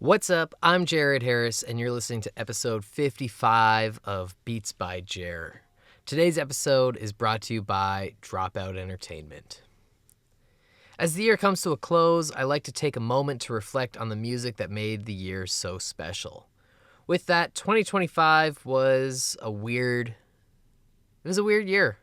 What's up? I'm Jared Harris, and you're listening to episode 55 of Beats by Jer. Today's episode is brought to you by Dropout Entertainment. As the year comes to a close, I like to take a moment to reflect on the music that made the year so special. With that, 2025 was a weird year.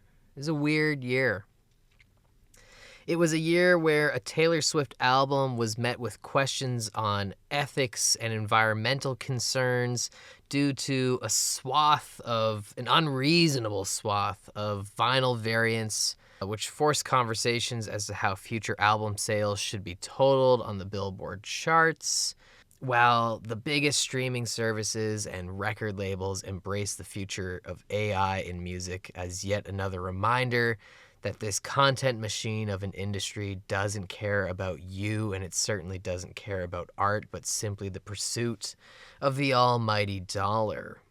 It was a year where a Taylor Swift album was met with questions on ethics and environmental concerns due to an unreasonable swath of vinyl variants, which forced conversations as to how future album sales should be totaled on the Billboard charts. While the biggest streaming services and record labels embrace the future of AI in music as yet another reminder that this content machine of an industry doesn't care about you, and it certainly doesn't care about art, but simply the pursuit of the almighty dollar.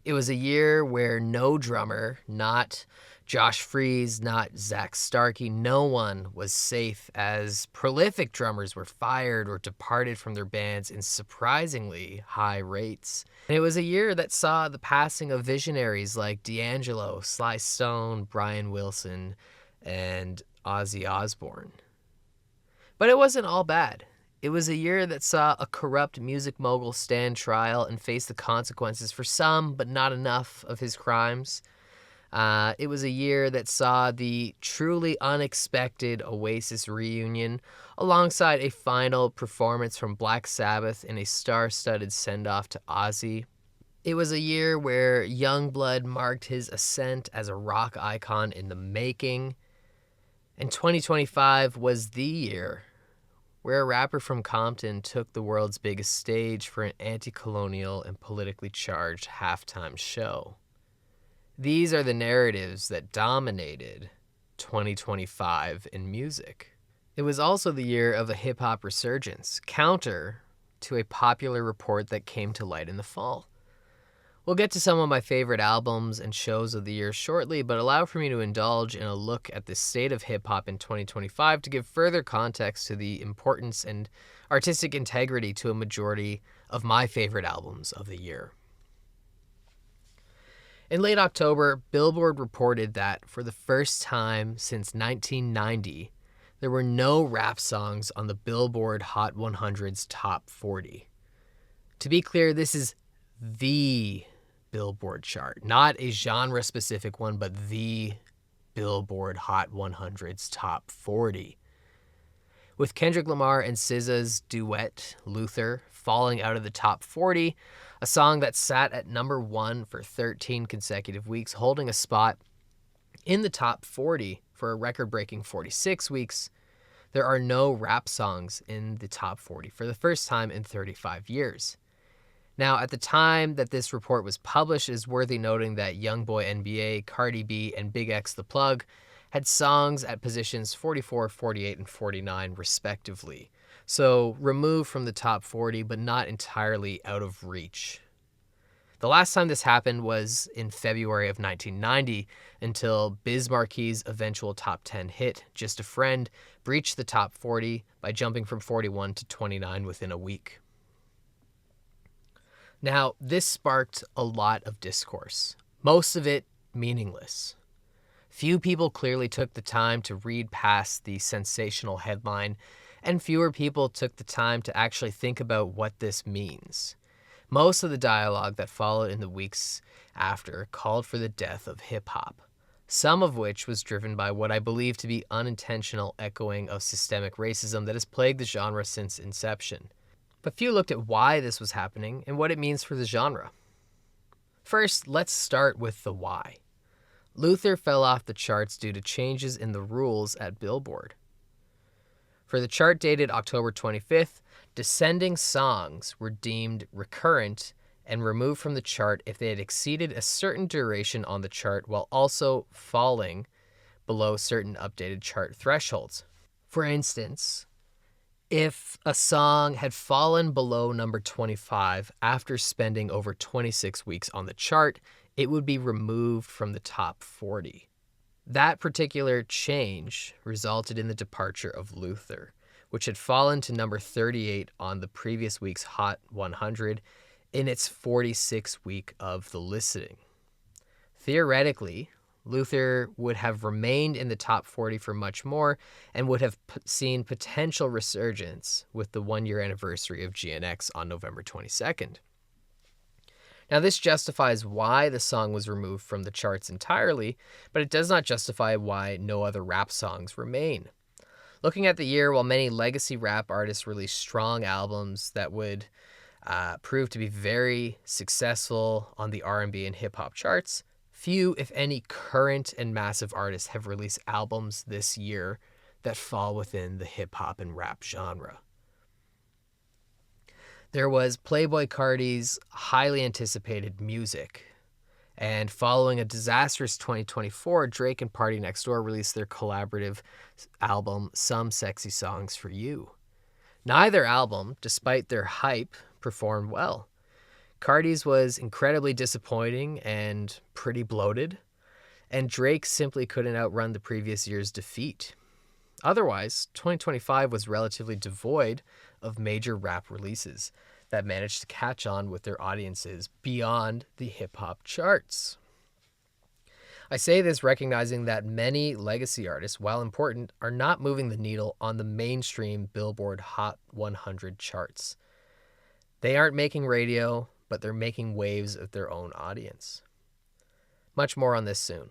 It was a year where no drummer, not Josh Freese, not Zach Starkey, no one was safe as prolific drummers were fired or departed from their bands in surprisingly high rates. And it was a year that saw the passing of visionaries like D'Angelo, Sly Stone, Brian Wilson, and Ozzy Osbourne. But it wasn't all bad. It was a year that saw a corrupt music mogul stand trial and face the consequences for some, but not enough, of his crimes. It was a year that saw the truly unexpected Oasis reunion alongside a final performance from Black Sabbath in a star-studded send-off to Ozzy. It was a year where Youngblood marked his ascent as a rock icon in the making. And 2025 was the year where a rapper from Compton took the world's biggest stage for an anti-colonial and politically charged halftime show. These are the narratives that dominated 2025 in music. It was also the year of a hip-hop resurgence, counter to a popular report that came to light in the fall. We'll get to some of my favorite albums and shows of the year shortly, but allow for me to indulge in a look at the state of hip-hop in 2025 to give further context to the importance and artistic integrity to a majority of my favorite albums of the year. In late October, Billboard reported that for the first time since 1990, there were no rap songs on the Billboard Hot 100's Top 40. To be clear, this is the Billboard chart, not a genre-specific one, but the Billboard Hot 100's Top 40. With Kendrick Lamar and SZA's duet, Luther, falling out of the top 40, a song that sat at number 1 for 13 consecutive weeks, holding a spot in the top 40 for a record-breaking 46 weeks, there are no rap songs in the top 40 for the first time in 35 years. Now, at the time that this report was published, it is worthy noting that Youngboy NBA, Cardi B, and Big X The Plug had songs at positions 44, 48, and 49, respectively. So removed from the top 40, but not entirely out of reach. The last time this happened was in February of 1990, until Biz Marquee's eventual top 10 hit, Just a Friend, breached the top 40 by jumping from 41 to 29 within a week. Now, this sparked a lot of discourse, most of it meaningless. Few people clearly took the time to read past the sensational headline, and fewer people took the time to actually think about what this means. Most of the dialogue that followed in the weeks after called for the death of hip-hop, some of which was driven by what I believe to be unintentional echoing of systemic racism that has plagued the genre since inception. But few looked at why this was happening and what it means for the genre. First, let's start with the why. Luther fell off the charts due to changes in the rules at Billboard. For the chart dated October 25th, descending songs were deemed recurrent and removed from the chart if they had exceeded a certain duration on the chart while also falling below certain updated chart thresholds. For instance, if a song had fallen below number 25 after spending over 26 weeks on the chart, it would be removed from the top 40. That particular change resulted in the departure of Luther, which had fallen to number 38 on the previous week's Hot 100 in its 46th week of the listing. Theoretically, Luther would have remained in the top 40 for much more and would have seen potential resurgence with the one-year anniversary of GNX on November 22nd. Now, this justifies why the song was removed from the charts entirely, but it does not justify why no other rap songs remain. Looking at the year, while many legacy rap artists released strong albums that would prove to be very successful on the R&B and hip-hop charts, few, if any, current and massive artists have released albums this year that fall within the hip-hop and rap genre. There was Playboi Carti's highly anticipated Music, and following a disastrous 2024, Drake and Party Next Door released their collaborative album, Some Sexy Songs for You. Neither album, despite their hype, performed well. Carti's was incredibly disappointing and pretty bloated, and Drake simply couldn't outrun the previous year's defeat. Otherwise, 2025 was relatively devoid of major rap releases that managed to catch on with their audiences beyond the hip-hop charts. I say this recognizing that many legacy artists, while important, are not moving the needle on the mainstream Billboard Hot 100 charts. They aren't making radio, but they're making waves of their own audience. Much more on this soon.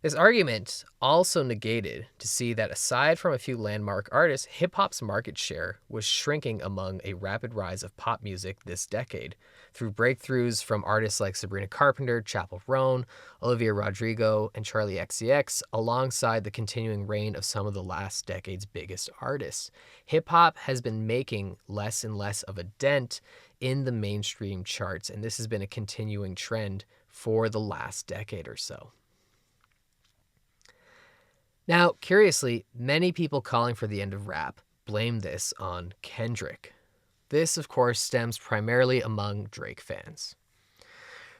This argument also negated to see that aside from a few landmark artists, hip-hop's market share was shrinking among a rapid rise of pop music this decade through breakthroughs from artists like Sabrina Carpenter, Chappell Roan, Olivia Rodrigo, and Charli XCX, alongside the continuing reign of some of the last decade's biggest artists. Hip-hop has been making less and less of a dent in the mainstream charts, and this has been a continuing trend for the last decade or so. Now, curiously, many people calling for the end of rap blame this on Kendrick. This, of course, stems primarily among Drake fans.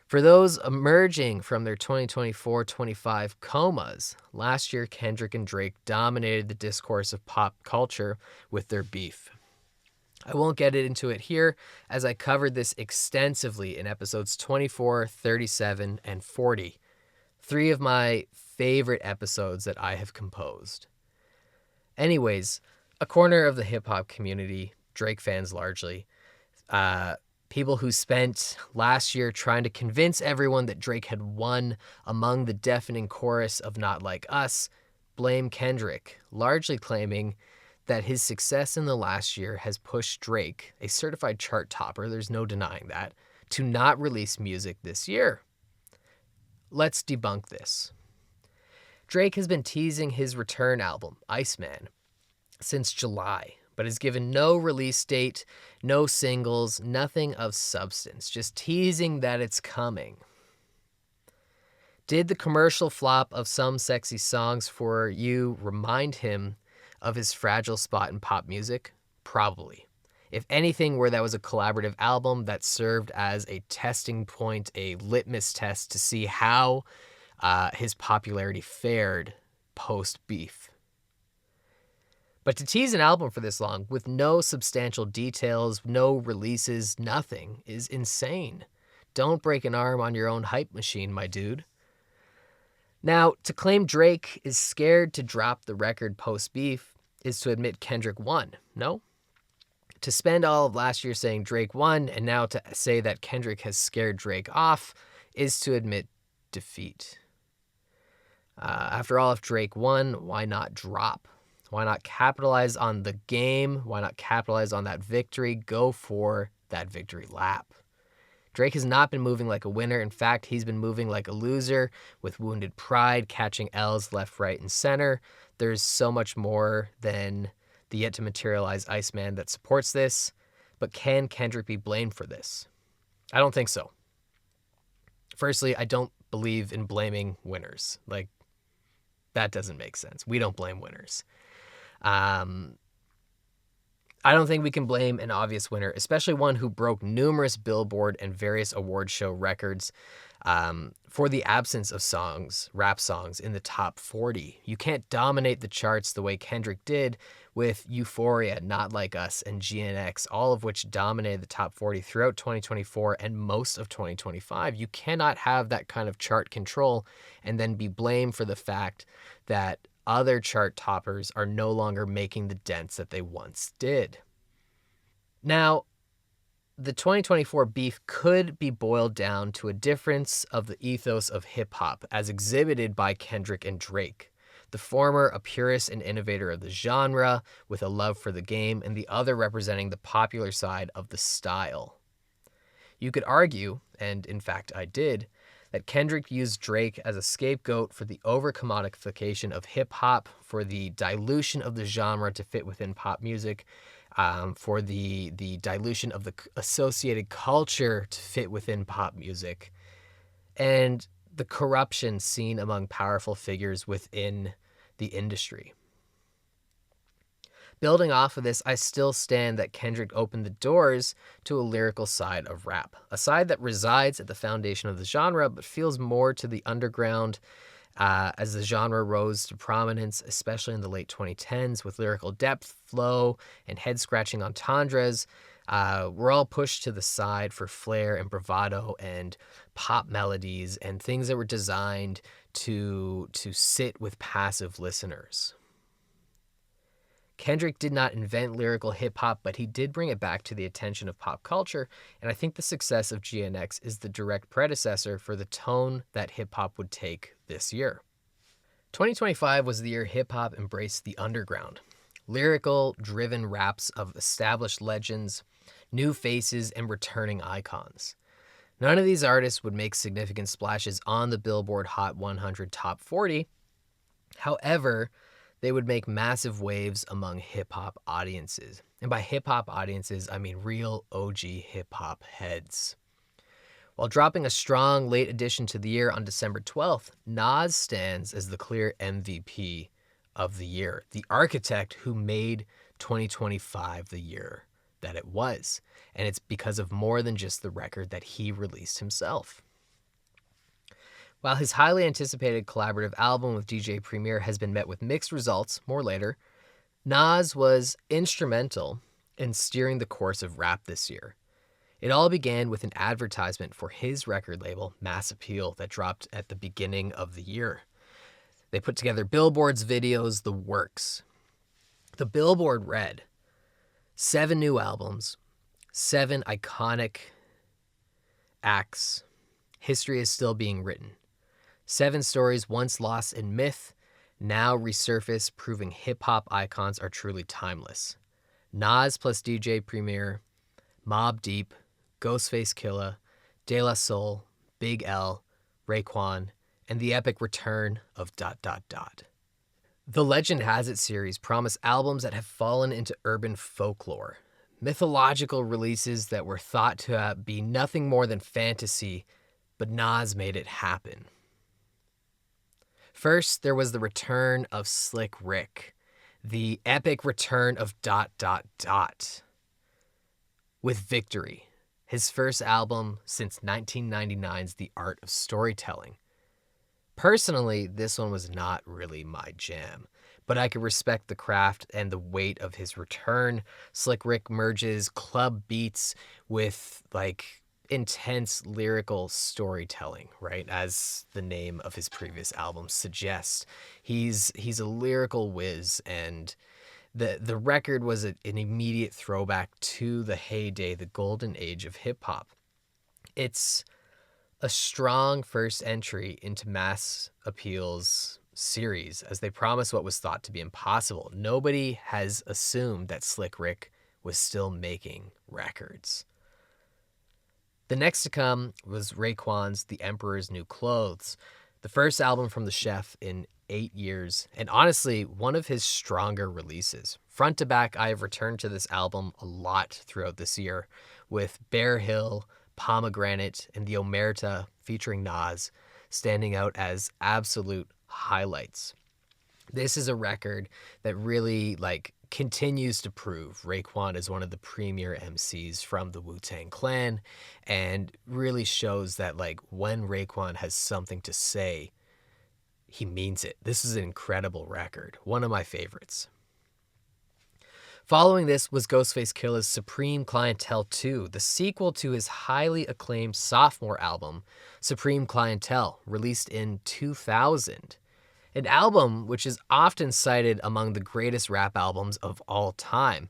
For those emerging from their 2024-25 comas, last year Kendrick and Drake dominated the discourse of pop culture with their beef. I won't get into it here, as I covered this extensively in episodes 24, 37, and 40. 3 of my favorite episodes that I have composed. Anyways, a corner of the hip-hop community, Drake fans largely, people who spent last year trying to convince everyone that Drake had won among the deafening chorus of Not Like Us, blame Kendrick, largely claiming that his success in the last year has pushed Drake, a certified chart topper, there's no denying that, to not release music this year. Let's debunk this. Drake has been teasing his return album, Iceman, since July, but has given no release date, no singles, nothing of substance, just teasing that it's coming. Did the commercial flop of Some Sexy Songs for You remind him of his fragile spot in pop music? Probably. If anything, where that was a collaborative album that served as a testing point, a litmus test to see how his popularity fared post-beef. But to tease an album for this long with no substantial details, no releases, nothing is insane. Don't break an arm on your own hype machine, my dude. Now, to claim Drake is scared to drop the record post-beef is to admit Kendrick won, no? To spend all of last year saying Drake won and now to say that Kendrick has scared Drake off is to admit defeat. After all, if Drake won, why not drop? Why not capitalize on the game? Why not capitalize on that victory? Go for that victory lap. Drake has not been moving like a winner. In fact, he's been moving like a loser with wounded pride, catching L's left, right, and center. There's so much more than the yet-to-materialize Iceman that supports this. But can Kendrick be blamed for this? I don't think so. Firstly, I don't believe in blaming winners. That doesn't make sense. We don't blame winners. I don't think we can blame an obvious winner, especially one who broke numerous Billboard and various award show records for the absence of rap songs in the top 40. You can't dominate the charts the way Kendrick did with Euphoria, Not Like Us, and GNX, all of which dominated the top 40 throughout 2024 and most of 2025. You cannot have that kind of chart control and then be blamed for the fact that other chart toppers are no longer making the dents that they once did. Now, the 2024 beef could be boiled down to a difference of the ethos of hip-hop as exhibited by Kendrick and Drake. The former a purist and innovator of the genre with a love for the game, and the other representing the popular side of the style. You could argue, and in fact I did, that Kendrick used Drake as a scapegoat for the over-commodification of hip-hop, for the dilution of the genre to fit within pop music, for the dilution of the associated culture to fit within pop music, and the corruption seen among powerful figures within the industry. Building off of this, I still stand that Kendrick opened the doors to a lyrical side of rap, a side that resides at the foundation of the genre but feels more to the underground as the genre rose to prominence, especially in the late 2010s, with lyrical depth, flow, and head-scratching entendres. We're all pushed to the side for flair and bravado and pop melodies and things that were designed to sit with passive listeners. Kendrick did not invent lyrical hip-hop, but he did bring it back to the attention of pop culture, and I think the success of GNX is the direct predecessor for the tone that hip-hop would take this year. 2025 was the year hip-hop embraced the underground. Lyrical, driven raps of established legends, new faces, and returning icons. None of these artists would make significant splashes on the Billboard Hot 100 Top 40. However, they would make massive waves among hip-hop audiences. And by hip-hop audiences, I mean real OG hip-hop heads. While dropping a strong late addition to the year on December 12th, Nas stands as the clear MVP of the year, the architect who made 2025 the year that it was. And it's because of more than just the record that he released himself. While his highly anticipated collaborative album with DJ Premier has been met with mixed results, more later, Nas was instrumental in steering the course of rap this year. It all began with an advertisement for his record label, Mass Appeal, that dropped at the beginning of the year. They put together billboards, videos, the works. The billboard read, 7 new albums, 7 iconic acts, history is still being written. 7 stories once lost in myth, now resurface, proving hip-hop icons are truly timeless. Nas plus DJ Premier, Mobb Deep, Ghostface Killah, De La Soul, Big L, Raekwon, and the epic return of ... The Legend Has It series promise albums that have fallen into urban folklore, mythological releases that were thought to be nothing more than fantasy, but Nas made it happen. First, there was the return of Slick Rick, the epic return of ... with Victory, his first album since 1999's The Art of Storytelling. Personally, this one was not really my jam, but I could respect the craft and the weight of his return. Slick Rick merges club beats with intense lyrical storytelling, right? As the name of his previous album suggests. He's a lyrical whiz, and the record was an immediate throwback to the heyday, the golden age of hip-hop. It's a strong first entry into Mass Appeal's series, as they promise what was thought to be impossible. Nobody has assumed that Slick Rick was still making records. The next to come was Raekwon's The Emperor's New Clothes, the first album from the chef in 8 years, and honestly, one of his stronger releases. Front to back, I have returned to this album a lot throughout this year, with Bear Hill, Pomegranate, and the Omerta featuring Nas standing out as absolute highlights. This is a record that really continues to prove Raekwon is one of the premier MCs from the Wu-Tang Clan, and really shows that like when Raekwon has something to say, he means it. This is an incredible record, one of my favorites. Following this was Ghostface Killah's Supreme Clientele 2, the sequel to his highly acclaimed sophomore album, Supreme Clientele, released in 2000. An album which is often cited among the greatest rap albums of all time,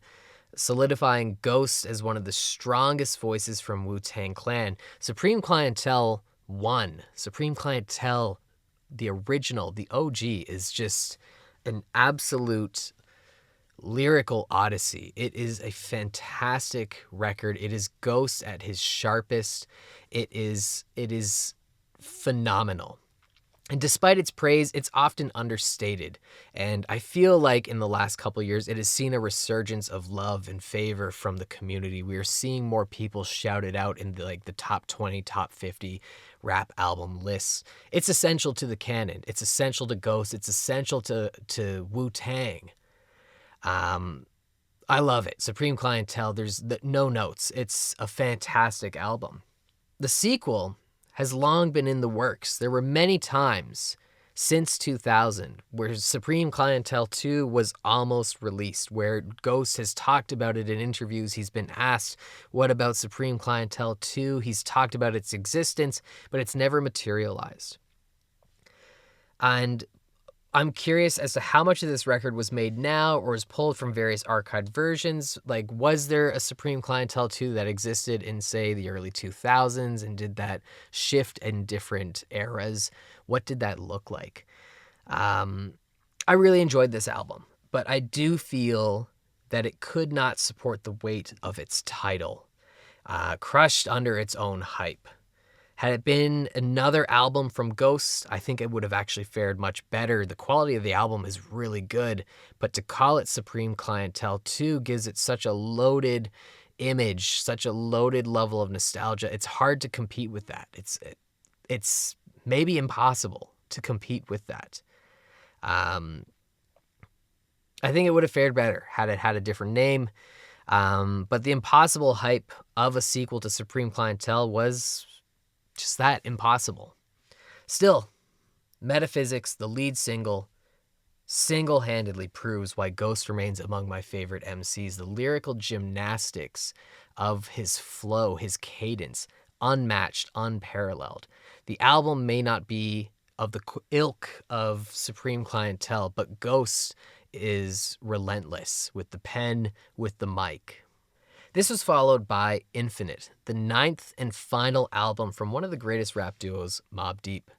solidifying Ghost as one of the strongest voices from Wu-Tang Clan. Supreme Clientele 1, Supreme Clientele, the original, the OG, is just an absolute lyrical odyssey. It is a fantastic record. It is Ghost at his sharpest. It is phenomenal. And despite its praise, it's often understated. And I feel like in the last couple of years, it has seen a resurgence of love and favor from the community. We are seeing more people shout it out in the top 20, top 50 rap album lists. It's essential to the canon. It's essential to Ghost. It's essential to Wu-Tang. I love it. Supreme Clientele, there's no notes. It's a fantastic album. The sequel has long been in the works. There were many times since 2000 where Supreme Clientele 2 was almost released, where Ghost has talked about it in interviews. He's been asked, what about Supreme Clientele 2? He's talked about its existence, but it's never materialized. And I'm curious as to how much of this record was made now or is pulled from various archived versions. Like, was there a Supreme Clientele 2 that existed in, say, the early 2000s, and did that shift in different eras? What did that look like? I really enjoyed this album, but I do feel that it could not support the weight of its title, crushed under its own hype. Had it been another album from Ghost, I think it would have actually fared much better. The quality of the album is really good, but to call it Supreme Clientele 2 gives it such a loaded image, such a loaded level of nostalgia. It's hard to compete with that. It's maybe impossible to compete with that. I think it would have fared better had it had a different name. But the impossible hype of a sequel to Supreme Clientele was just that, impossible. Still, Metaphysics, the lead single, single-handedly proves why Ghost remains among my favorite MCs. The lyrical gymnastics of his flow, his cadence, unmatched, unparalleled. The album may not be of the ilk of Supreme Clientele, but Ghost is relentless with the pen, with the mic. This was followed by Infinite, the 9th and final album from one of the greatest rap duos, Mobb Deep.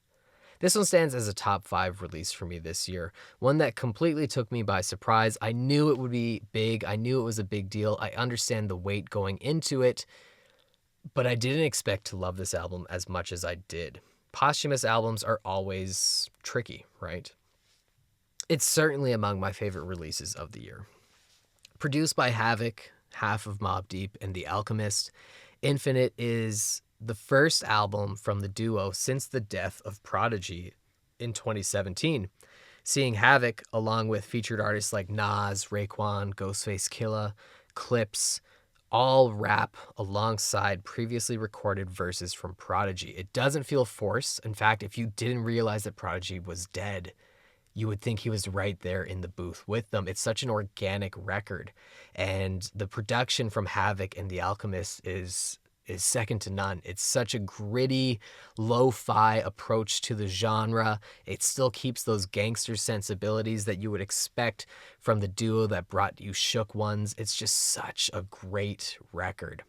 This one stands as a top 5 release for me this year, one that completely took me by surprise. I knew it would be big. I knew it was a big deal. I understand the weight going into it, but I didn't expect to love this album as much as I did. Posthumous albums are always tricky, right? It's certainly among my favorite releases of the year. Produced by Havoc, half of Mobb Deep, and The Alchemist, Infinite is the first album from the duo since the death of Prodigy in 2017, seeing Havoc along with featured artists like Nas, Raekwon, Ghostface Killah, Clipse, all rap alongside previously recorded verses from Prodigy. It doesn't feel forced. In fact, if you didn't realize that Prodigy was dead, you would think he was right there in the booth with them. It's such an organic record. And the production from Havoc and The Alchemist is second to none. It's such a gritty, lo-fi approach to the genre. It still keeps those gangster sensibilities that you would expect from the duo that brought you Shook Ones. It's just such a great record.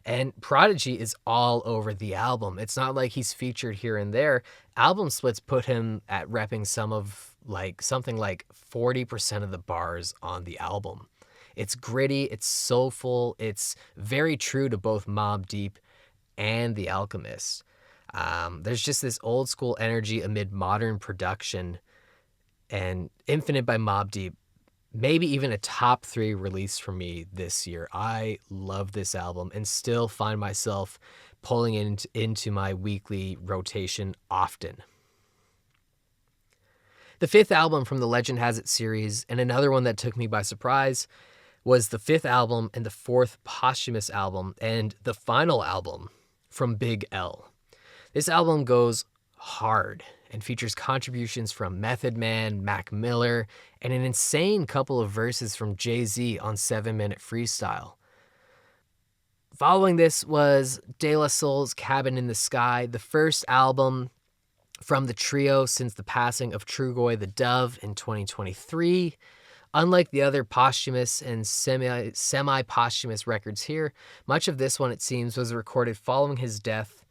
And Prodigy is all over the album. It's not like he's featured here and there. Album splits put him at repping something like 40% of the bars on the album. It's gritty, it's soulful, it's very true to both Mobb Deep and The Alchemist. There's just this old school energy amid modern production, and Infinite by Mobb Deep, maybe even a top 3 release for me this year. I love this album and still find myself pulling it into my weekly rotation often. The fifth album from the Legend Has It series, and another one that took me by surprise, was the fifth album and the fourth posthumous album, and the final album from Big L. This album goes hard and features contributions from Method Man, Mac Miller, and an insane couple of verses from Jay-Z on 7-Minute Freestyle. Following this was De La Soul's Cabin in the Sky, the first album from the trio since the passing of Trugoy the Dove in 2023. Unlike the other posthumous and semi-posthumous records here, much of this one, it seems, was recorded following his death.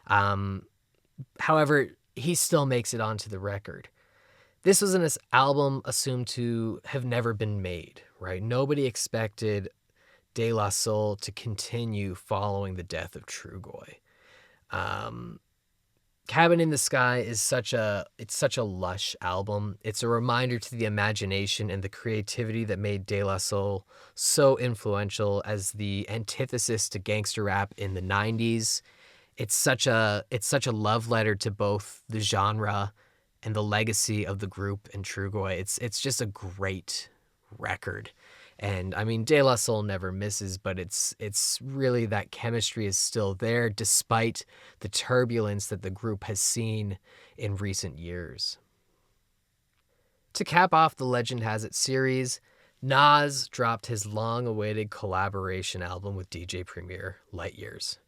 However, he still makes it onto the record. This was an album assumed to have never been made, right? Nobody expected De La Soul to continue following the death of Trugoy. Cabin in the Sky is such a lush album. It's a reminder to the imagination and the creativity that made De La Soul so influential as the antithesis to gangster rap in the 90s. It's such a love letter to both the genre and the legacy of the group and Trugoy. It's just a great record. And I mean, De La Soul never misses, but it's really that chemistry is still there despite the turbulence that the group has seen in recent years. To cap off the Legend Has It series, Nas dropped his long-awaited collaboration album with DJ Premier, Light Years.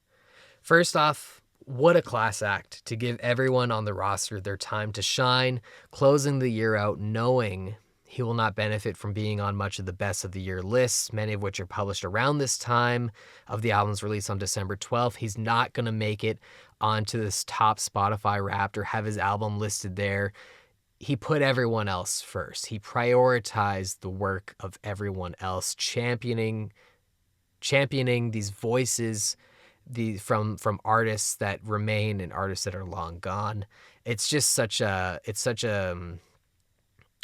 First off, what a class act to give everyone on the roster their time to shine, closing the year out knowing he will not benefit from being on much of the best of the year lists, many of which are published around this time of the album's release on December 12th. He's not going to make it onto this top Spotify Wrapped or have his album listed there. He put everyone else first. He prioritized the work of everyone else, championing these voices from artists that remain and artists that are long gone. It's just such a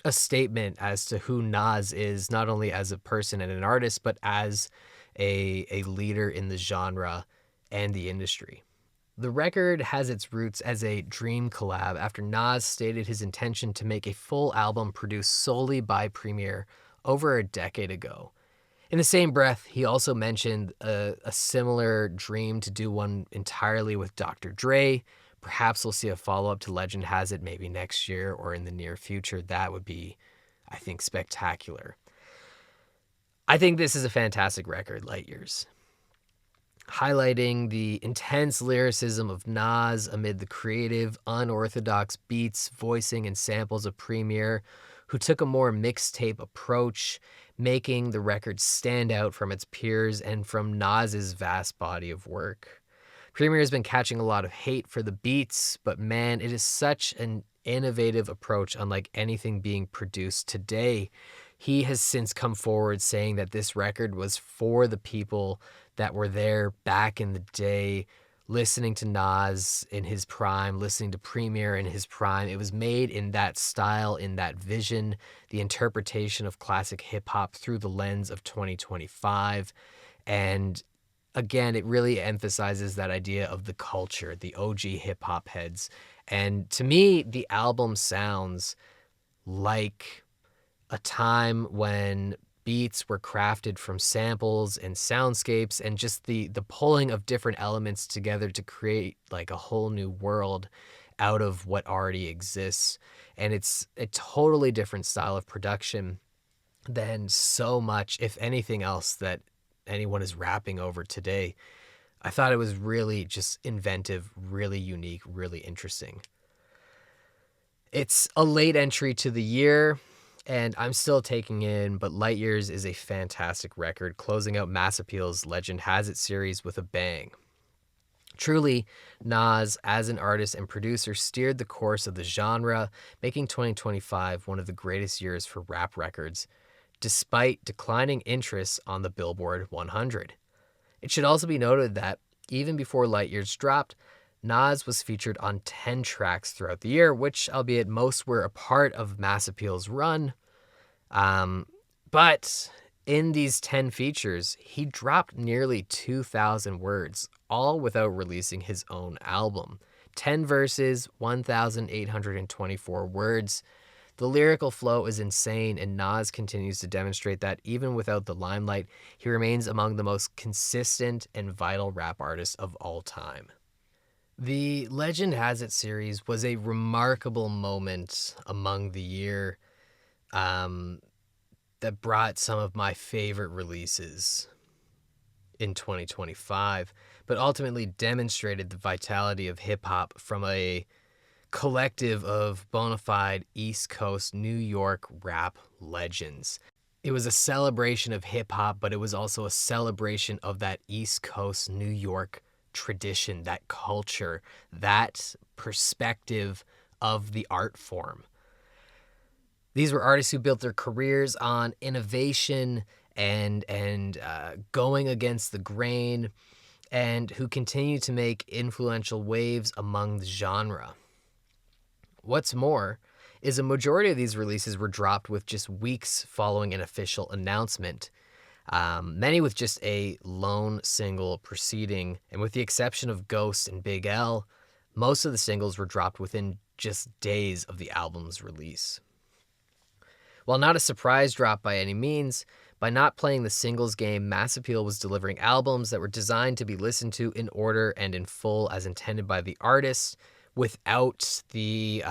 statement as to who Nas is, not only as a person and an artist, but as a leader in the genre and the industry. The record has its roots as a dream collab after Nas stated his intention to make a full album produced solely by Premier over a decade ago. In the same breath, he also mentioned a similar dream to do one entirely with Dr. Dre. Perhaps we'll see a follow-up to Legend Has It maybe next year or in the near future. That would be, I think, spectacular. I think this is a fantastic record, Light Years, highlighting the intense lyricism of Nas amid the creative, unorthodox beats, voicing, and samples of Premier, who took a more mixtape approach, making the record stand out from its peers and from Nas's vast body of work. Premier has been catching a lot of hate for the beats, but man, it is such an innovative approach unlike anything being produced today. He has since come forward saying that this record was for the people that were there back in the day, listening to Nas in his prime, listening to Premier in his prime. It was made in that style, in that vision, the interpretation of classic hip-hop through the lens of 2025. And again, it really emphasizes that idea of the culture, the OG hip-hop heads. And to me, the album sounds like a time when beats were crafted from samples and soundscapes and just the pulling of different elements together to create like a whole new world out of what already exists. And it's a totally different style of production than so much, if anything else, that anyone is rapping over today. I thought it was really just inventive, really unique, really interesting. It's a late entry to the year, and I'm still taking in, but Light Years is a fantastic record, closing out Mass Appeal's Legend Has It series with a bang. Truly, Nas, as an artist and producer, steered the course of the genre, making 2025 one of the greatest years for rap records, despite declining interest on the Billboard 100. It should also be noted that even before Light Years dropped, Nas was featured on 10 tracks throughout the year, which, albeit most were a part of Mass Appeal's run. But in these 10 features, he dropped nearly 2,000 words, all without releasing his own album. 10 verses, 1,824 words. The lyrical flow is insane, and Nas continues to demonstrate that even without the limelight, he remains among the most consistent and vital rap artists of all time. The Legend Has It series was a remarkable moment among the year that brought some of my favorite releases in 2025, but ultimately demonstrated the vitality of hip hop from a collective of bona fide East Coast New York rap legends. It was a celebration of hip hop, but it was also a celebration of that East Coast New York tradition, that culture, that perspective of the art form. These were artists who built their careers on innovation and going against the grain, and who continue to make influential waves among the genre. What's more is a majority of these releases were dropped with just weeks following an official announcement, many with just a lone single preceding, and with the exception of Ghost and Big L, most of the singles were dropped within just days of the album's release. While not a surprise drop by any means, by not playing the singles game, Mass Appeal was delivering albums that were designed to be listened to in order and in full as intended by the artist, without the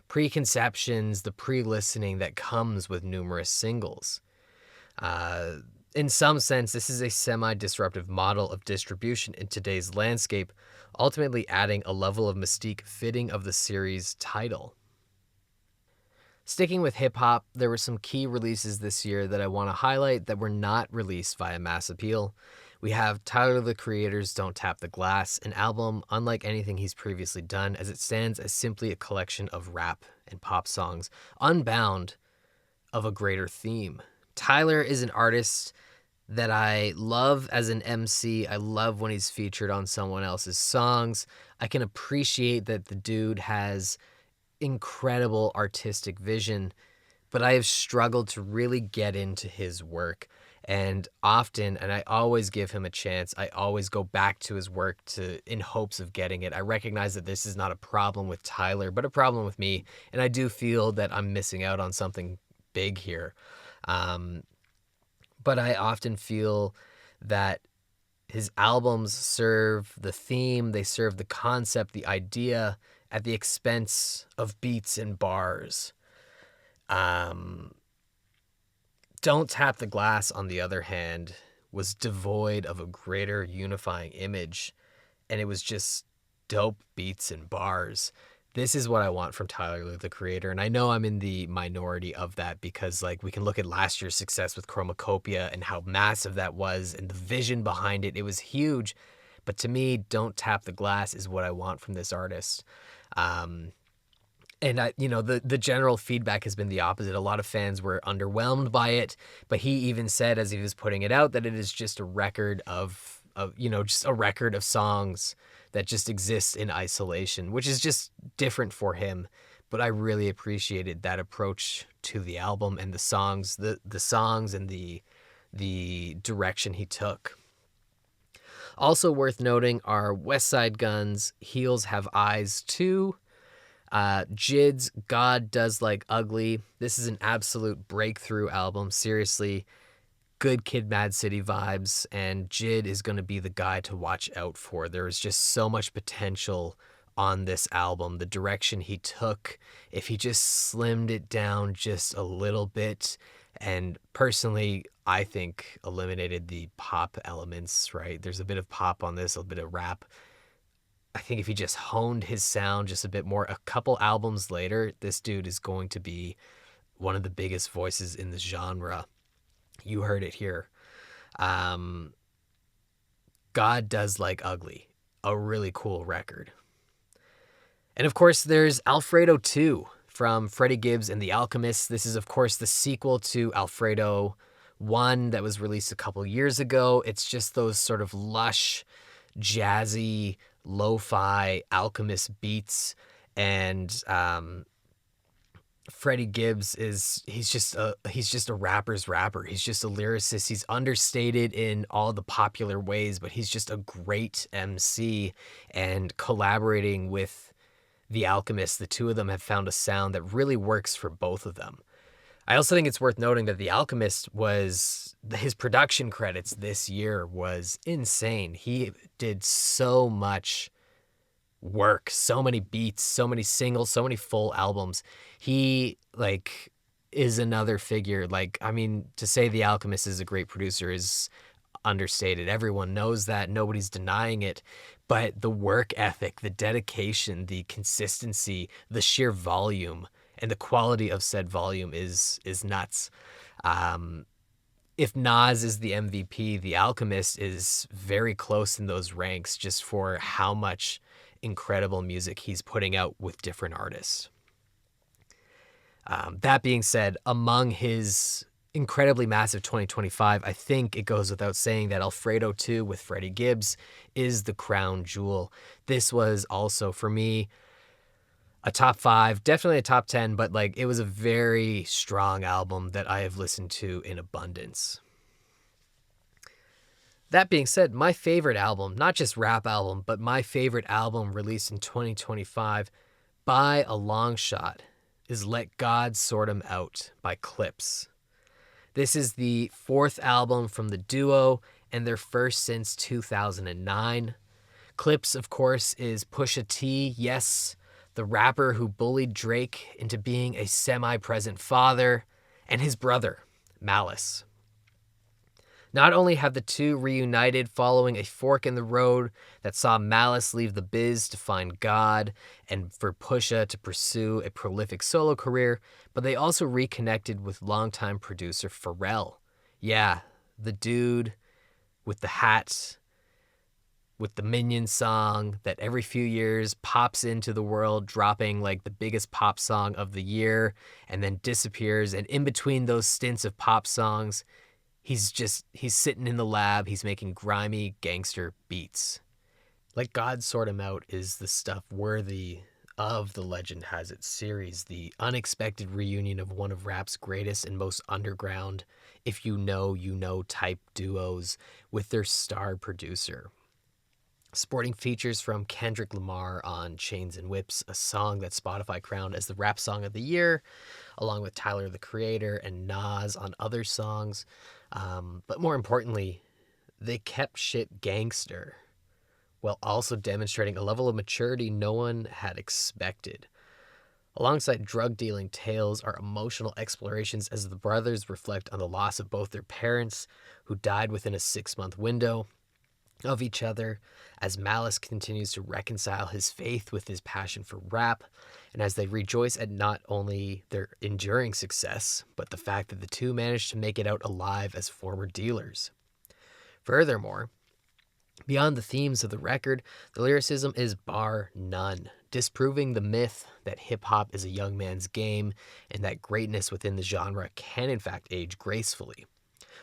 preconceptions, the pre-listening that comes with numerous singles. In some sense, this is a semi-disruptive model of distribution in today's landscape, ultimately adding a level of mystique fitting of the series' title. Sticking with hip-hop, there were some key releases this year that I want to highlight that were not released via Mass Appeal. We have Tyler, the Creator's Don't Tap the Glass, an album unlike anything he's previously done, as it stands as simply a collection of rap and pop songs, unbound of a greater theme. Tyler is an artist that I love as an MC. I love when he's featured on someone else's songs. I can appreciate that the dude has incredible artistic vision, but I have struggled to really get into his work. And often, and I always give him a chance, I always go back to his work in hopes of getting it. I recognize that this is not a problem with Tyler, but a problem with me. And I do feel that I'm missing out on something big here. But I often feel that his albums serve the theme, they serve the concept, the idea, at the expense of beats and bars. Don't Tap the Glass, on the other hand, was devoid of a greater unifying image, and it was just dope beats and bars. This is what I want from Tyler, the Creator, and I know I'm in the minority of that because, like, we can look at last year's success with Chromacopia and how massive that was, and the vision behind it. It was huge, but to me, Don't Tap the Glass is what I want from this artist. And the general feedback has been the opposite. A lot of fans were underwhelmed by it, but he even said as he was putting it out that it is just a record of just a record of songs that just exists in isolation, which is just different for him. But I really appreciated that approach to the album and the songs, the songs and the direction he took. Also worth noting are Westside Gunn's Heels Have Eyes 2, Jid's God Does Like Ugly. This is an absolute breakthrough album. Seriously, good Kid Mad City vibes, and Jid is going to be the guy to watch out for. There is just so much potential on this album. The direction he took, if he just slimmed it down just a little bit, and personally, I think eliminated the pop elements, right? There's a bit of pop on this, a bit of rap. I think if he just honed his sound just a bit more, a couple albums later, this dude is going to be one of the biggest voices in the genre. You heard it here. God Does Like Ugly, a really cool record. And of course, there's Alfredo 2 from Freddie Gibbs and the Alchemists. This is, of course, the sequel to Alfredo 1 that was released a couple years ago. It's just those sort of lush, jazzy, lo-fi Alchemist beats, and Freddie Gibbs he's just a rapper's rapper. He's just a lyricist. He's understated in all the popular ways, but he's just a great MC, and collaborating with The Alchemist, the two of them have found a sound that really works for both of them. I also think it's worth noting that The Alchemist his production credits this year was insane. He did so much work, so many beats, so many singles, so many full albums. He is another figure. To say The Alchemist is a great producer is understated. Everyone knows that. Nobody's denying it. But the work ethic, the dedication, the consistency, the sheer volume, and the quality of said volume is nuts. If Nas is the MVP, The Alchemist is very close in those ranks just for how much incredible music he's putting out with different artists. That being said, among his incredibly massive 2025, I think it goes without saying that Alfredo 2 with Freddie Gibbs is the crown jewel. This was also, for me, a top 5, definitely a top 10, but it was a very strong album that I have listened to in abundance. That being said, my favorite album, not just rap album, but my favorite album released in 2025 by a long shot is Let God Sort 'Em Out by Clipse. This is the 4th album from the duo and their first since 2009. Clipse, of course, is Pusha T, yes, the rapper who bullied Drake into being a semi-present father, and his brother, Malice. Not only have the two reunited following a fork in the road that saw Malice leave the biz to find God and for Pusha to pursue a prolific solo career, but they also reconnected with longtime producer Pharrell. Yeah, the dude with the hat, with the Minion song that every few years pops into the world, dropping the biggest pop song of the year and then disappears. And in between those stints of pop songs, he's sitting in the lab, he's making grimy gangster beats. Let God Sort 'Em Out is the stuff worthy of the Legend Has It series, the unexpected reunion of one of rap's greatest and most underground, if you know type duos with their star producer. Sporting features from Kendrick Lamar on Chains and Whips, a song that Spotify crowned as the rap song of the year, along with Tyler, the Creator, and Nas on other songs. But more importantly, they kept shit gangster while also demonstrating a level of maturity no one had expected. Alongside drug-dealing tales are emotional explorations as the brothers reflect on the loss of both their parents, who died within a 6-month window of each other, as Malice continues to reconcile his faith with his passion for rap, and as they rejoice at not only their enduring success, but the fact that the two managed to make it out alive as former dealers. Furthermore, beyond the themes of the record, the lyricism is bar none, disproving the myth that hip-hop is a young man's game and that greatness within the genre can in fact age gracefully.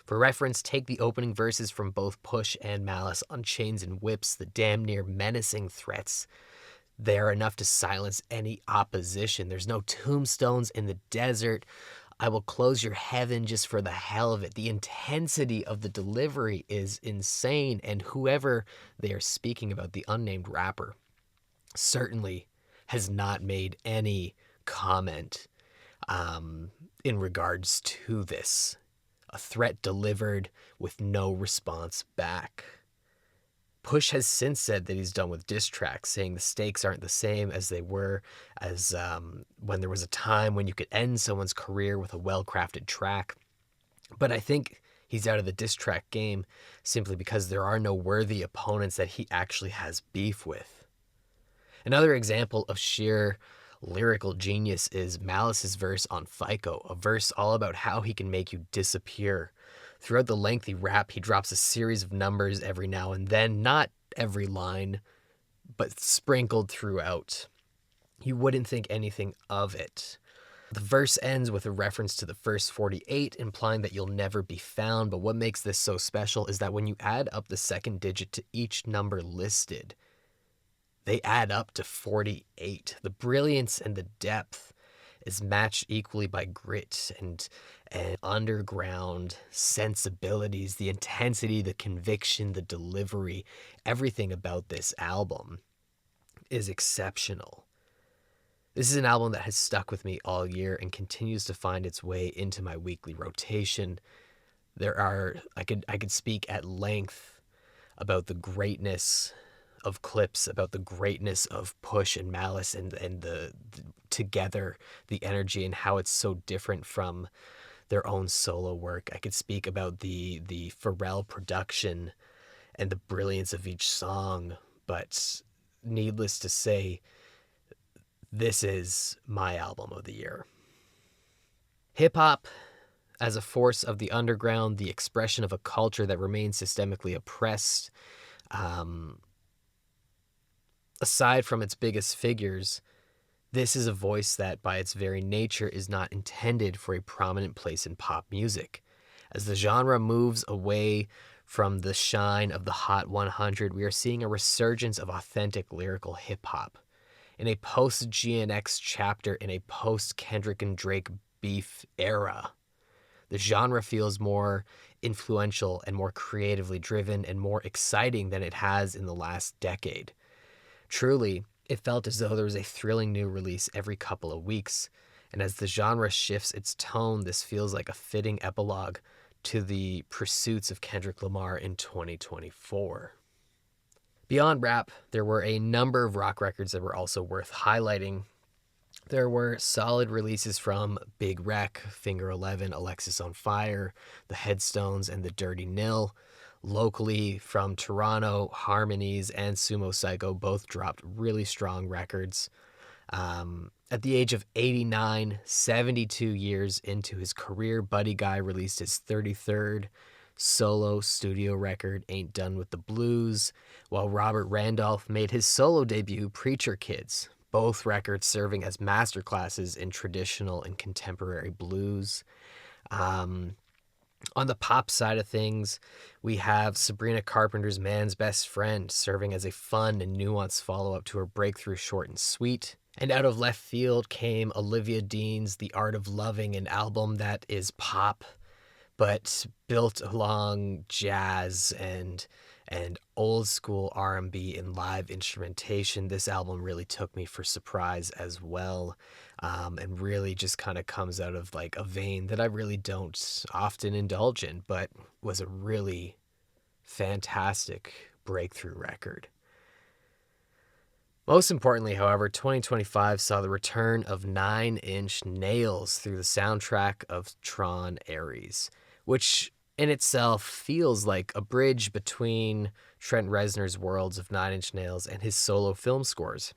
For reference, take the opening verses from both Push and Malice on Chains and Whips, the damn near menacing threats. They are enough to silence any opposition. There's no tombstones in the desert. I will close your heaven just for the hell of it. The intensity of the delivery is insane, and whoever they are speaking about, the unnamed rapper, certainly has not made any comment in regards to this. A threat delivered with no response back. Push has since said that he's done with diss tracks, saying the stakes aren't the same as they were as when there was a time when you could end someone's career with a well-crafted track. But I think he's out of the diss track game simply because there are no worthy opponents that he actually has beef with. Another example of sheer lyrical genius is Malice's verse on FICO, a verse all about how he can make you disappear. Throughout the lengthy rap, he drops a series of numbers every now and then, not every line, but sprinkled throughout. You wouldn't think anything of it. The verse ends with a reference to the first 48, implying that you'll never be found, but what makes this so special is that when you add up the second digit to each number listed, they add up to 48. The brilliance and the depth is matched equally by grit and underground sensibilities, the intensity, the conviction, the delivery. Everything about this album is exceptional. This is an album that has stuck with me all year and continues to find its way into my weekly rotation. I could speak at length about the greatness of Clipse, about the greatness of Push and Malice, and the together, the energy, and how it's so different from their own solo work. I could speak about the Pharrell production and the brilliance of each song, but needless to say, this is my album of the year. Hip hop as a force of the underground, the expression of a culture that remains systemically oppressed. Aside from its biggest figures, this is a voice that, by its very nature, is not intended for a prominent place in pop music. As the genre moves away from the shine of the Hot 100, we are seeing a resurgence of authentic lyrical hip hop. In a post GNX chapter in a post Kendrick and Drake beef era, the genre feels more influential and more creatively driven and more exciting than it has in the last decade. Truly, it felt as though there was a thrilling new release every couple of weeks, and as the genre shifts its tone, this feels like a fitting epilogue to the pursuits of Kendrick Lamar in 2024. Beyond rap, there were a number of rock records that were also worth highlighting. There were solid releases from Big Wreck, Finger 11, Alexis on Fire, The Headstones, and The Dirty Nil. Locally from Toronto, Harmonies and Sumo Psycho both dropped really strong records. At the age of 89, 72 years into his career, Buddy Guy released his 33rd solo studio record, Ain't Done with the Blues, while Robert Randolph made his solo debut, Preacher Kids, both records serving as masterclasses in traditional and contemporary blues. On the pop side of things, we have Sabrina Carpenter's Man's Best Friend serving as a fun and nuanced follow-up to her breakthrough Short and Sweet. And out of left field came Olivia Dean's The Art of Loving, an album that is pop, but built along jazz and old school R&B and live instrumentation. This album really took me for surprise as well, and really just kind of comes out of like a vein that I really don't often indulge in, but was a really fantastic breakthrough record. Most importantly, however, 2025 saw the return of 9 Inch Nails through the soundtrack of Tron Ares, which in itself feels like a bridge between Trent Reznor's worlds of 9 Inch Nails and his solo film scores.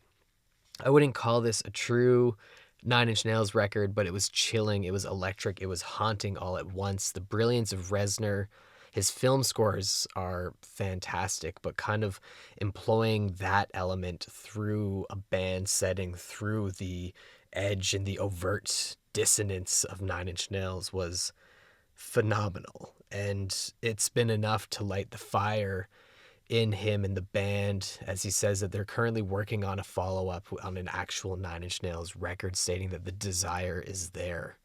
I wouldn't call this a true 9 Inch Nails record, but it was chilling, it was electric, it was haunting all at once. The brilliance of Reznor, his film scores are fantastic, but kind of employing that element through a band setting, through the edge and the overt dissonance of 9 Inch Nails was phenomenal. And it's been enough to light the fire in him and the band, as he says that they're currently working on a follow-up on an actual 9 Inch Nails record, stating that the desire is there.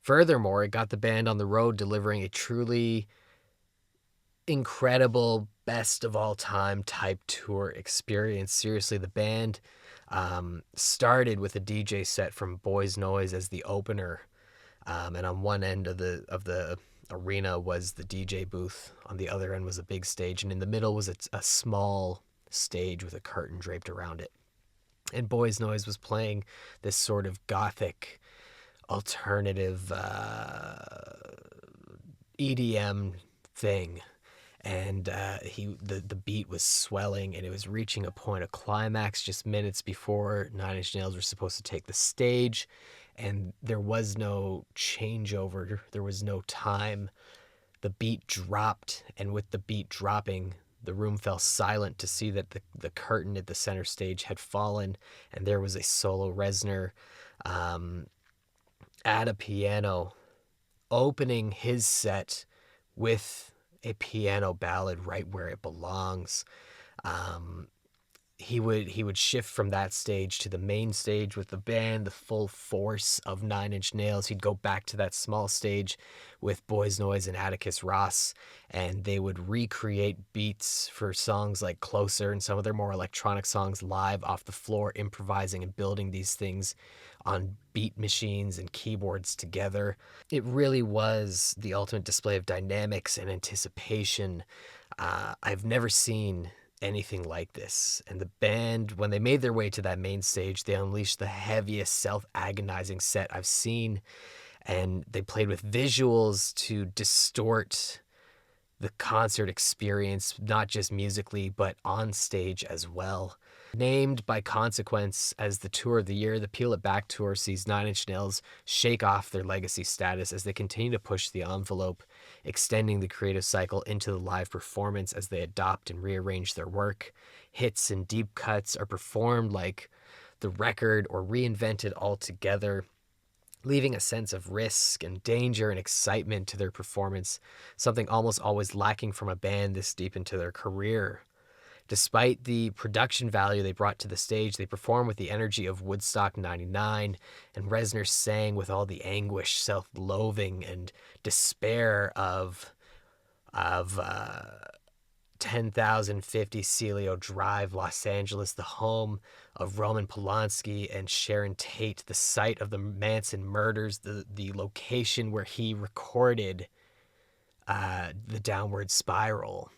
Furthermore, it got the band on the road, delivering a truly incredible, best of all time type tour experience. Seriously, the band started with a DJ set from Boys Noise as the opener, and on one end of the arena was the DJ booth. On the other end was a big stage, and in the middle was a small stage with a curtain draped around it. And Boys Noise was playing this sort of gothic, alternative EDM thing, and the beat was swelling, and it was reaching a point of climax just minutes before 9 Inch Nails were supposed to take the stage, and there was no changeover, there was no time. The beat dropped, and with the beat dropping, the room fell silent to see that the curtain at the center stage had fallen, and there was a solo Reznor at a piano, opening his set with a piano ballad right where it belongs. he would shift from that stage to the main stage with the band, the full force of Nine Inch Nails. He'd go back to that small stage with Boys Noise and Atticus Ross, and they would recreate beats for songs like Closer and some of their more electronic songs live off the floor, improvising and building these things on beat machines and keyboards together. It really was the ultimate display of dynamics and anticipation. I've never seen anything like this. And the band, when they made their way to that main stage, they unleashed the heaviest, self-agonizing set I've seen. And they played with visuals to distort the concert experience, not just musically, but on stage as well. Named by consequence as the tour of the year, the Peel It Back tour sees Nine Inch Nails shake off their legacy status as they continue to push the envelope, extending the creative cycle into the live performance as they adopt and rearrange their work. Hits and deep cuts are performed like the record or reinvented altogether, leaving a sense of risk and danger and excitement to their performance, something almost always lacking from a band this deep into their career. Despite the production value they brought to the stage, they performed with the energy of Woodstock 99, and Reznor sang with all the anguish, self-loathing, and despair of 10,050 Celio Drive, Los Angeles, the home of Roman Polanski and Sharon Tate, the site of the Manson murders, the location where he recorded the Downward Spiral.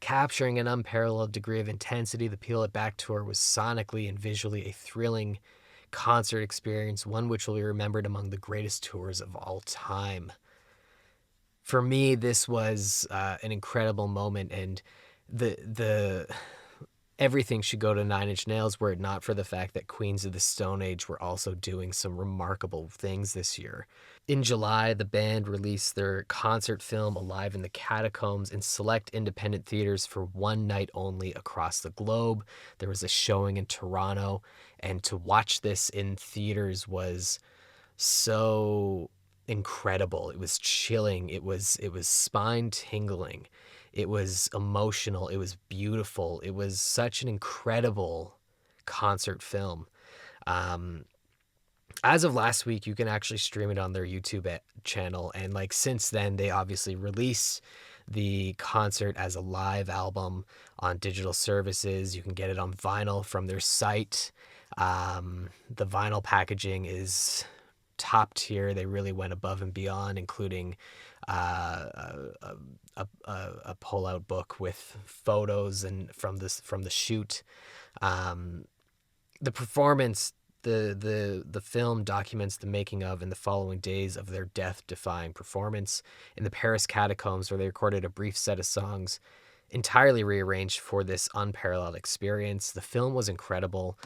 Capturing an unparalleled degree of intensity, the Peel It Back tour was sonically and visually a thrilling concert experience, one which will be remembered among the greatest tours of all time. For me, this was an incredible moment, and the everything should go to Nine Inch Nails were it not for the fact that Queens of the Stone Age were also doing some remarkable things this year. In July, the band released their concert film Alive in the Catacombs in select independent theaters for one night only across the globe. There was a showing in Toronto, and to watch this in theaters was so incredible. It was chilling. It was spine tingling. It was emotional. It was beautiful. It was such an incredible concert film. As of last week, you can actually stream it on their YouTube channel. And like since then, they obviously released the concert as a live album on digital services. You can get it on vinyl from their site. The vinyl packaging is top tier. They really went above and beyond, including a pull-out book with photos and from the shoot. The performance, the film documents the making of and the following days of their death-defying performance in the Paris catacombs, where they recorded a brief set of songs entirely rearranged for this unparalleled experience. The film was incredible.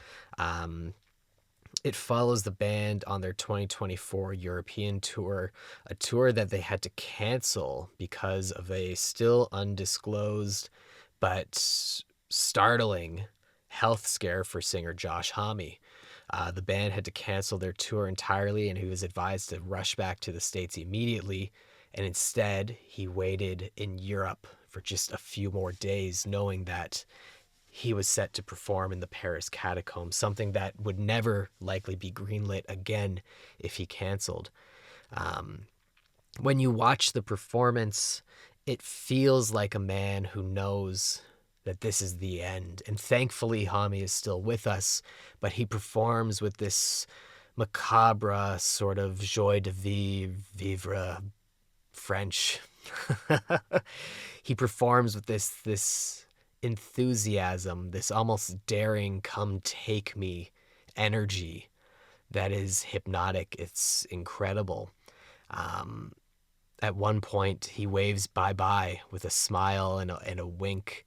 It follows the band on their 2024 European tour, a tour that they had to cancel because of a still undisclosed but startling health scare for singer Josh Homme. The band had to cancel their tour entirely, and he was advised to rush back to the States immediately. And instead, he waited in Europe for just a few more days, knowing that he was set to perform in the Paris catacombs, something that would never likely be greenlit again if he canceled. When you watch the performance, it feels like a man who knows that this is the end. And thankfully, Homme is still with us, but he performs with this macabre sort of joie de vivre French. He performs with this enthusiasm, this almost daring come take me energy that is hypnotic. It's incredible. At one point, he waves bye-bye with a smile and a wink.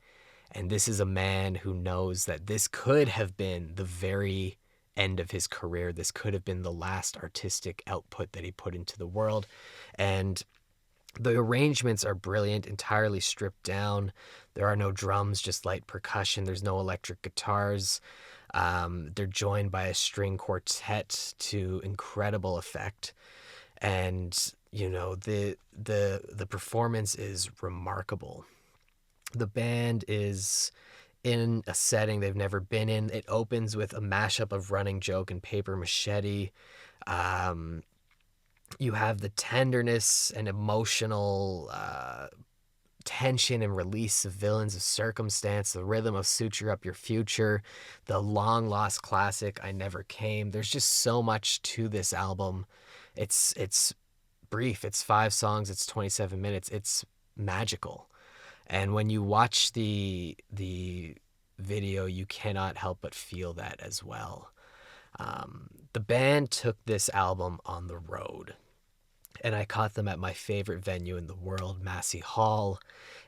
And this is a man who knows that this could have been the very end of his career. This could have been the last artistic output that he put into the world. And the arrangements are brilliant, entirely stripped down. There are no drums, just light percussion. There's no electric guitars. They're joined by a string quartet to incredible effect. And, you know, the performance is remarkable. The band is in a setting they've never been in. It opens with a mashup of Running Joke and Paper Machete. Um, you have the tenderness and emotional tension and release of Villains of Circumstance, the rhythm of Suture Up Your Future, the long lost classic I Never Came. There's just so much to this album. It's brief. It's 5 songs. It's 27 minutes. It's magical. And when you watch the video, you cannot help but feel that as well. The band took this album on the road, and I caught them at my favorite venue in the world, Massey Hall,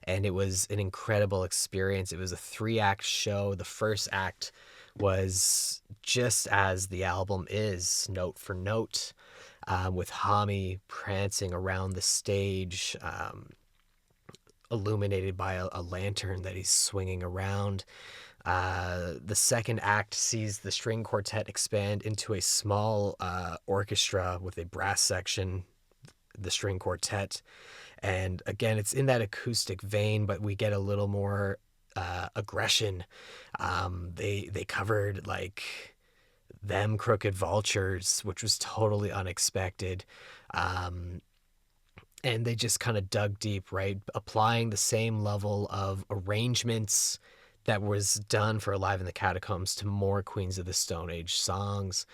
and it was an incredible experience. It was a 3-act show. The first act was just as the album is, note for note, with Hami prancing around the stage, illuminated by a lantern that he's swinging around. The second act sees the string quartet expand into a small orchestra with a brass section, the string quartet. And again, it's in that acoustic vein, but we get a little more aggression. They covered like Them Crooked Vultures, which was totally unexpected. And they just kind of dug deep, right? Applying the same level of arrangements that was done for Alive in the Catacombs to more Queens of the Stone Age songs.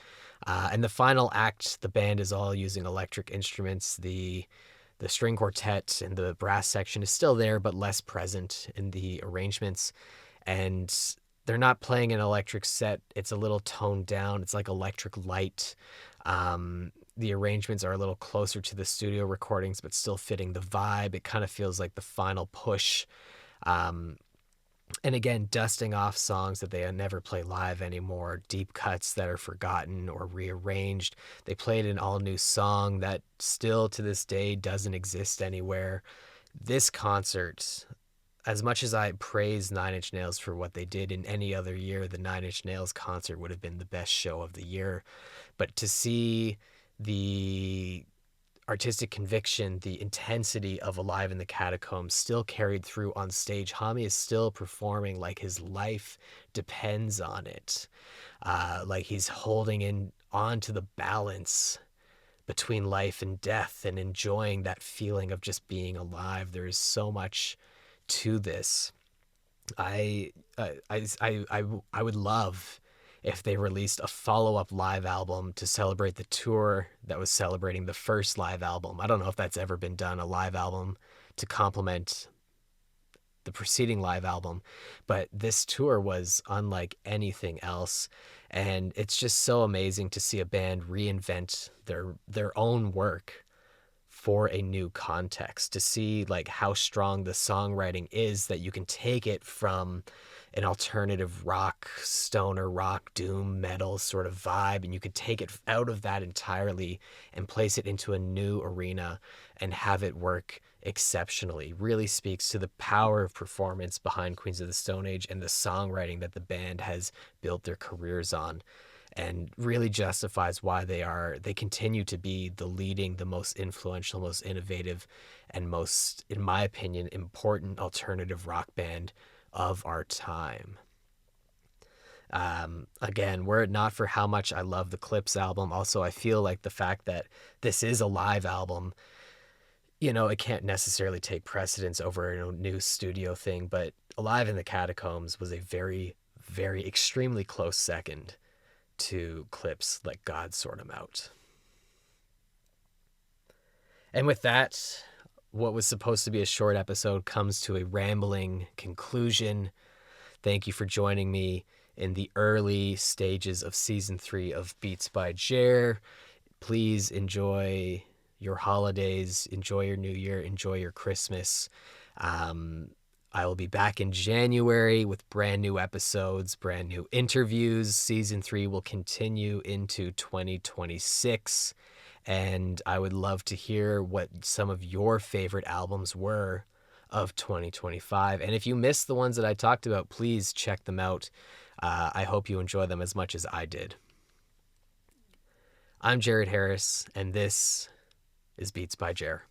And the final act, the band is all using electric instruments. The string quartet and the brass section is still there, but less present in the arrangements. And they're not playing an electric set. It's a little toned down. It's like electric light. The arrangements are a little closer to the studio recordings, but still fitting the vibe. It kind of feels like the final push. And again, dusting off songs that they never play live anymore, deep cuts that are forgotten or rearranged. They played an all-new song that still to this day doesn't exist anywhere. This concert, as much as I praise Nine Inch Nails for what they did in any other year, the Nine Inch Nails concert would have been the best show of the year. But to see the artistic conviction, the intensity of Alive in the Catacombs still carried through on stage. Hami is still performing like his life depends on it. Like he's holding on to the balance between life and death and enjoying that feeling of just being alive. There is so much to this. I would love if they released a follow-up live album to celebrate the tour that was celebrating the first live album. I don't know if that's ever been done, a live album to complement the preceding live album, but this tour was unlike anything else. And it's just so amazing to see a band reinvent their own work for a new context, to see like how strong the songwriting is, that you can take it from an alternative rock, stoner rock, doom metal sort of vibe, and you could take it out of that entirely and place it into a new arena and have it work exceptionally. Really speaks to the power of performance behind Queens of the Stone Age and the songwriting that the band has built their careers on, and really justifies why they continue to be the leading, the most influential, most innovative, and most, in my opinion, important alternative rock band of our time. Again, were it not for how much I love the Clipse album, also I feel like the fact that this is a live album, it can't necessarily take precedence over a new studio thing, but Alive in the Catacombs was a very, very extremely close second to Clipse, Let God Sort 'Em Out. And with that, what was supposed to be a short episode comes to a rambling conclusion. Thank you for joining me in the early stages of season 3 of Beats by Jer. Please enjoy your holidays, enjoy your New Year, enjoy your Christmas. I will be back in January with brand new episodes, brand new interviews. Season 3 will continue into 2026. And I would love to hear what some of your favorite albums were of 2025. And if you missed the ones that I talked about, please check them out. I hope you enjoy them as much as I did. I'm Jared Harris, and this is Beats by Jer.